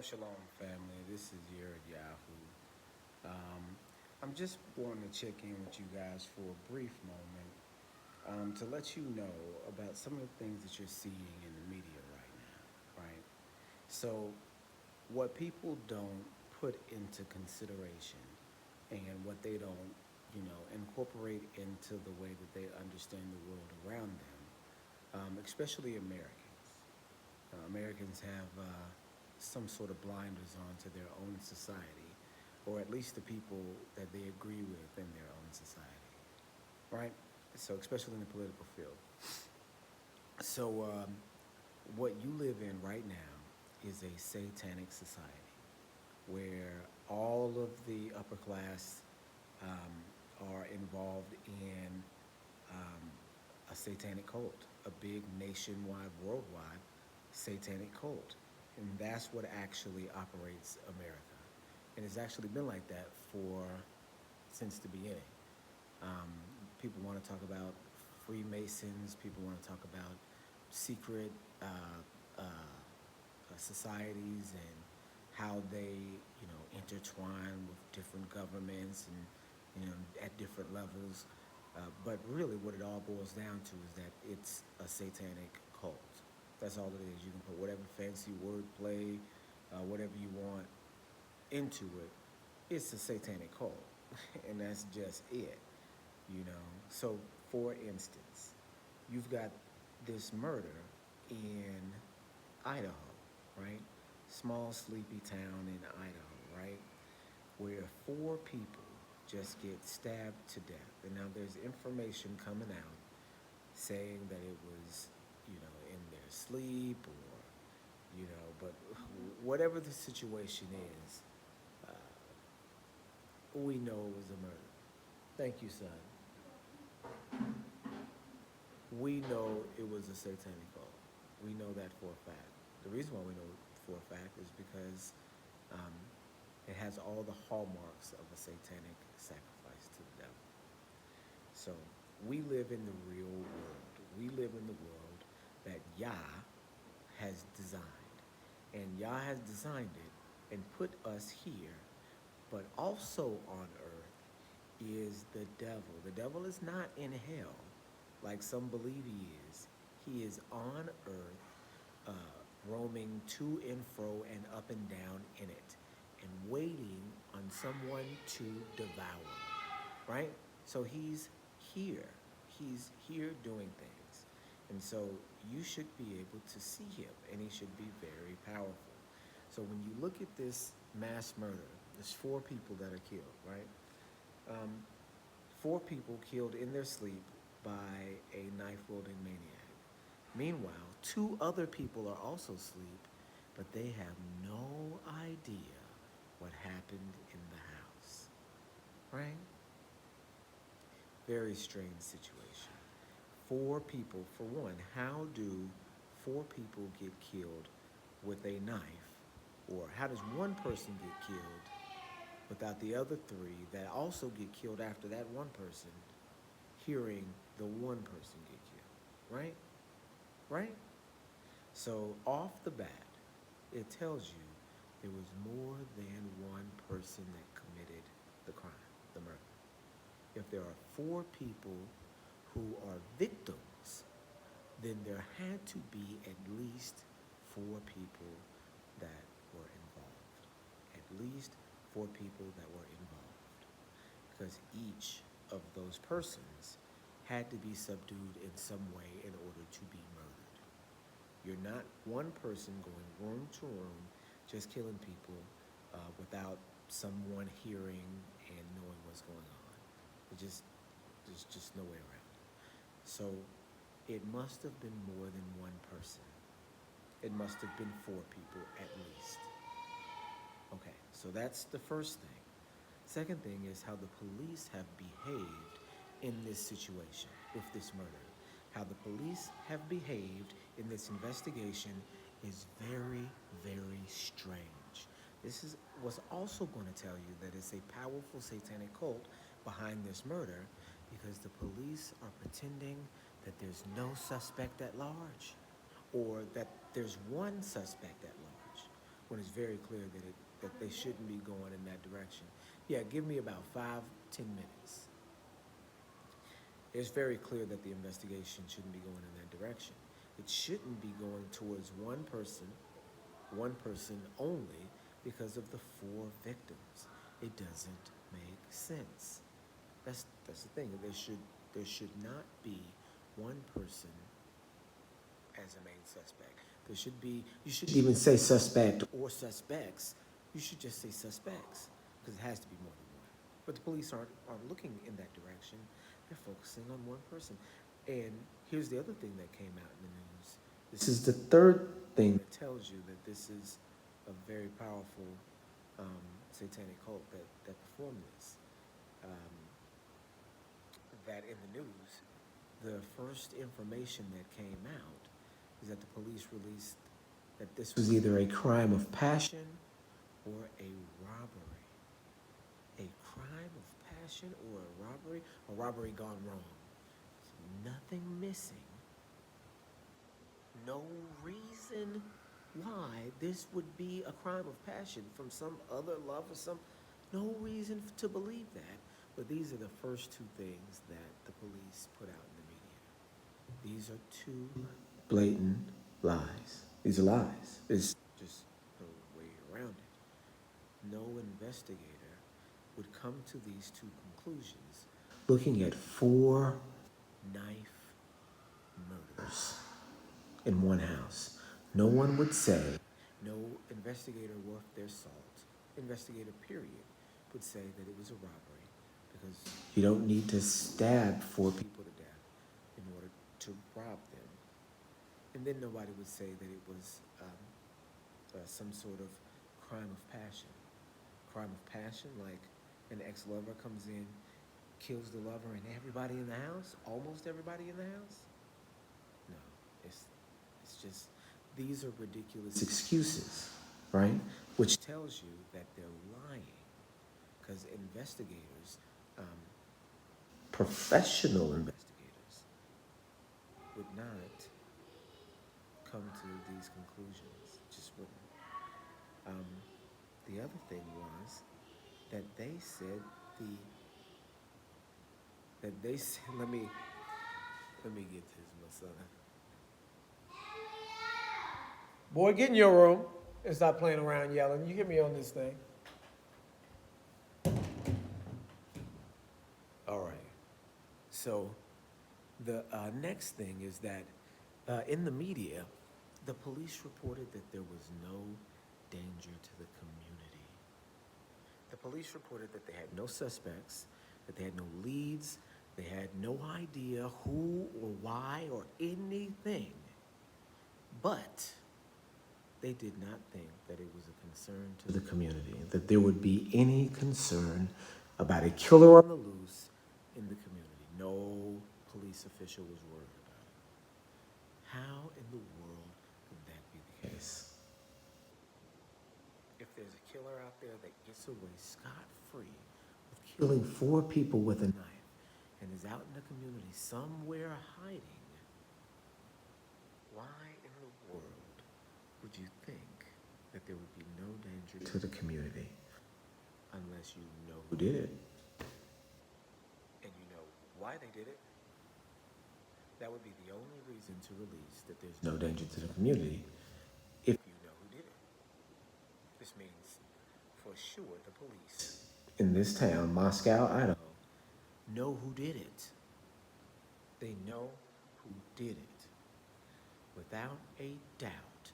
Shalom, family. This is Yared Yahoo. I'm just wanting to check in with you guys for a brief moment to let you know about some of the things that you're seeing in the media right now, right? So, what people don't put into consideration and what they don't, incorporate into the way that they understand the world around them, especially Americans. Americans have some sort of blinders on to their own society, or at least the people that they agree with in their own society, right? So, especially in the political field. So, what you live in right now is a satanic society where all of the upper class are involved in um, a satanic cult, a big nationwide, worldwide satanic cult. And that's what actually operates America. And it's actually been like that for since the beginning. Um, People want to talk about Freemasons. People want to talk about secret societies and how they, intertwine with different governments and, at different levels. But really, what it all boils down to is that it's a satanic cult. That's all it is. You can put whatever fancy wordplay, whatever you want into it. It's a satanic cult, and that's just it. So, for instance, you've got this murder in Idaho, right? Small, sleepy town in Idaho, right? Where four people just get stabbed to death. And now there's information coming out saying that it was, in their sleep but whatever the situation is, uh, we know it was a murder. Thank you, son. We know it was a satanic cult. We know that for a fact. The reason why we know it for a fact is because um, it has all the hallmarks of a satanic sacrifice to the devil. So we live in the real world. We live in the world that Yah has designed. And Yah has designed it and put us here, but also on earth is the devil. The devil is not in hell like some believe he is. He is on earth, uh, roaming to and fro and up and down in it, and waiting on someone to devour, right? So he's here. He's here doing things. And so you should be able to see him, and he should be very powerful. So when you look at this mass murder, there's four people that are killed, right? Um, Four people killed in their sleep by a knife-wielding maniac. Meanwhile, two other people are also asleep, but they have no idea what happened in the house, right? Very strange situation. Four people, for one, how do four people get killed with a knife? Or how does one person get killed without the other three that also get killed after that one person hearing the one person get killed, right? Right? So off the bat, it tells you there was more than one person that committed the crime, the murder. If there are four people who are victims, then there had to be at least four people that were involved. At least four people that were involved. Because each of those persons had to be subdued in some way in order to be murdered. You're not one person going room to room just killing people without someone hearing and knowing what's going on. There's just no way around it. So it must have been more than one person. It must have been four people at least. Okay, so that's the first thing. Second thing is how the police have behaved in this situation with this murder. How the police have behaved in this investigation is very, very strange. This is was also going to tell you that it's a powerful satanic cult behind this murder because the police are pretending that there's no suspect at large or that there's one suspect at large when it's very clear that they shouldn't be going in that direction. Yeah, give me about 5, 10 minutes. It's very clear that the investigation shouldn't be going in that direction. It shouldn't be going towards one person only because of the 4 victims. It doesn't make sense. That's the thing. There should not be one person as a main suspect. There should be, you shouldn't even say suspect or suspects. You should just say suspects because it has to be more than one. But the police aren't looking in that direction. They're focusing on one person. And here's the other thing that came out in the news. This is the third thing that tells you that this is a very powerful satanic cult that performed this. Um, that in the news, the first information that came out is that the police released that this was either a crime of passion or a robbery. A crime of passion or a robbery gone wrong. Nothing missing. No reason why this would be a crime of passion from some other love or some, no reason to believe that. But these are the first two things that the police put out in the media. These are two blatant lies. These are lies. It's just no way around it. No investigator would come to these two conclusions looking at 4 knife murders in one house. No one would say, no investigator worth their salt, investigator period, would say that it was a robbery because you don't need to stab 4 people to death in order to rob them. And then nobody would say that it was some sort of crime of passion. Crime of passion, like an ex-lover comes in, kills the lover and everybody in the house, almost everybody in the house. No, it's just, these are ridiculous excuses, right? Which tells you that they're lying because investigators, professional investigators, would not come to these conclusions. Just wouldn't. The other thing was that they said let me get this, my son. Boy, get in your room and stop playing around yelling. You hear me on this thing. All right. So the next thing is that in the media, the police reported that there was no danger to the community. The police reported that they had no suspects, that they had no leads, they had no idea who or why or anything. But they did not think that it was a concern to the community, that there would be any concern about a killer on the loose in the community. No police official was worried about it. How in the world could that be the case? If there's a killer out there that gets away scot-free with killing 4 people with a knife and is out in the community somewhere hiding, why in the world would you think that there would be no danger to the community unless you know who did it and you know why they did it? That would be the only reason to release that there's no danger to the community if you know who did it. This means for sure the police in this town, Moscow, Idaho, know who did it. They know who did it. Without a doubt,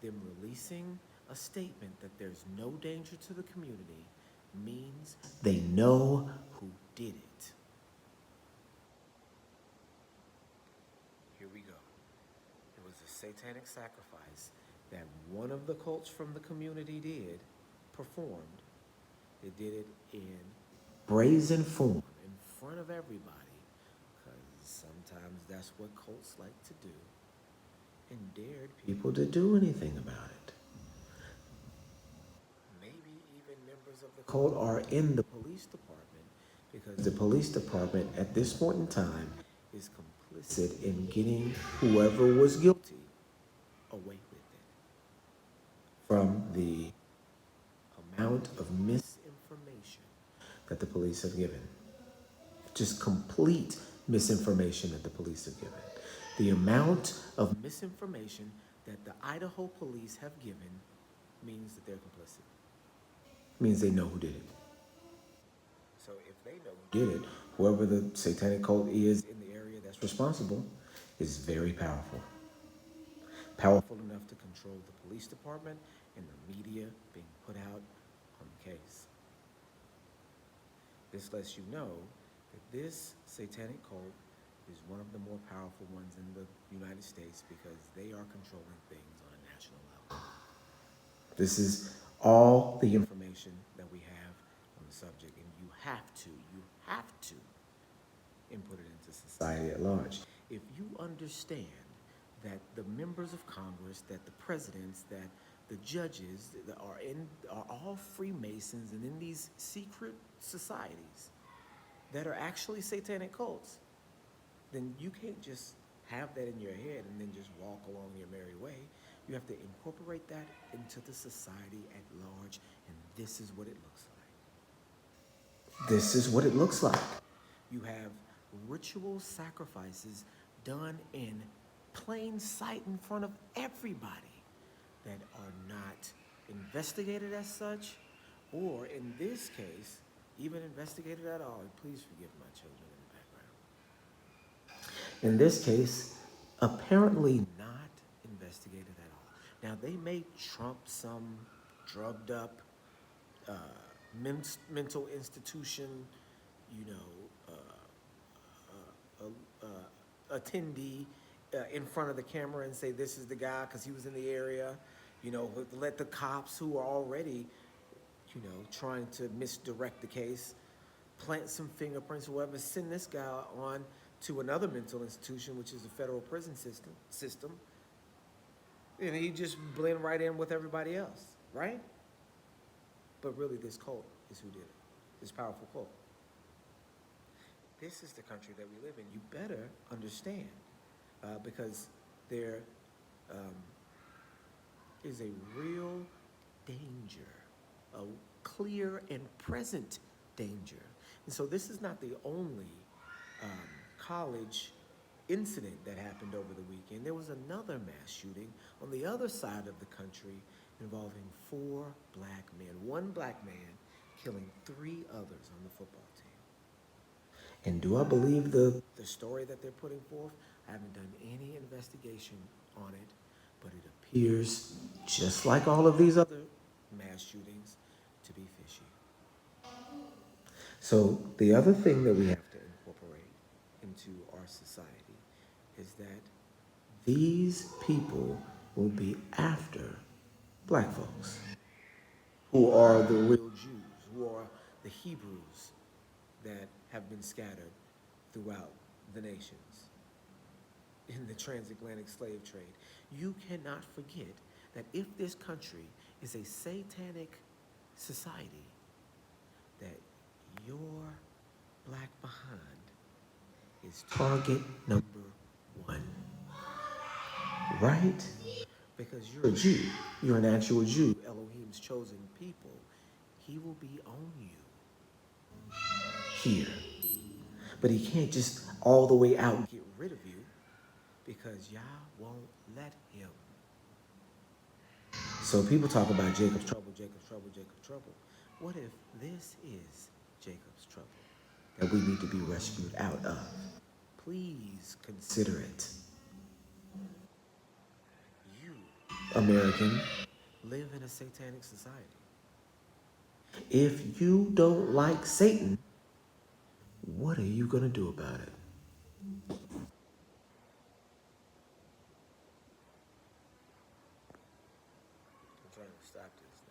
them releasing a statement that there's no danger to the community means they know who did it. Here we go. It was a satanic sacrifice that one of the cults from the community performed. They did it in brazen form in front of everybody because sometimes that's what cults like to do, and dared people to do anything about it. Maybe even members of the cult are in the police department because the police department at this point in time is complicit in getting whoever was guilty away with it from the amount of misinformation that the police have given. Just complete misinformation that the police have given. The amount of misinformation that the Idaho police have given means that they're complicit. Means they know who did it. So if they know who did it, whoever the satanic cult is in the area that's responsible is very powerful. Powerful enough to control the police department and the media being put out on the case. This lets you know that this satanic cult is one of the more powerful ones in the United States because they are controlling things on a national level. This is all the information that we have on the subject, and you have to input it into society at large. If you understand that the members of Congress, that the presidents, that the judges that are all Freemasons and in these secret societies that are actually satanic cults, then you can't just have that in your head and then just walk along your merry way. You have to incorporate that into the society at large, and this is what it looks like. This is what it looks like. You have ritual sacrifices done in plain sight in front of everybody that are not investigated as such, or in this case, even investigated at all. And please forgive my children in the background. In this case, apparently not investigated at all. Now, they may trump some drugged up uh, mental institution, you know, attendee in front of the camera and say this is the guy because he was in the area, you know, let the cops who are already, you know, trying to misdirect the case, plant some fingerprints or whatever, send this guy on to another mental institution, which is the federal prison system, and he just blend right in with everybody else, right? But really, this cult is who did it, this powerful cult. This is the country that we live in. You better understand, because there is a real danger, a clear and present danger. And so this is not the only college incident that happened over the weekend. There was another mass shooting on the other side of the country involving 4 black men. One black man killing 3 others on the football team. And do I believe the story that they're putting forth? I haven't done any investigation on it, but it appears, just like all of these other mass shootings, to be fishy. So the other thing that we have to incorporate into our society is that these people will be after black folks, who are the real Jews, who are the Hebrews that have been scattered throughout the nations in the transatlantic slave trade. You cannot forget that if this country is a satanic society, that your black behind is target number 1, right? Because you're a Jew. You're an actual Jew, Elohim's chosen people. He will be on you here. But he can't just all the way out and get rid of you because Yah won't let him. So people talk about Jacob's trouble, Jacob's trouble, Jacob's trouble. What if this is Jacob's trouble that we need to be rescued out of? Please consider it. You, American, live in a satanic society. If you don't like Satan, what are you going to do about it? I'm trying to stop this.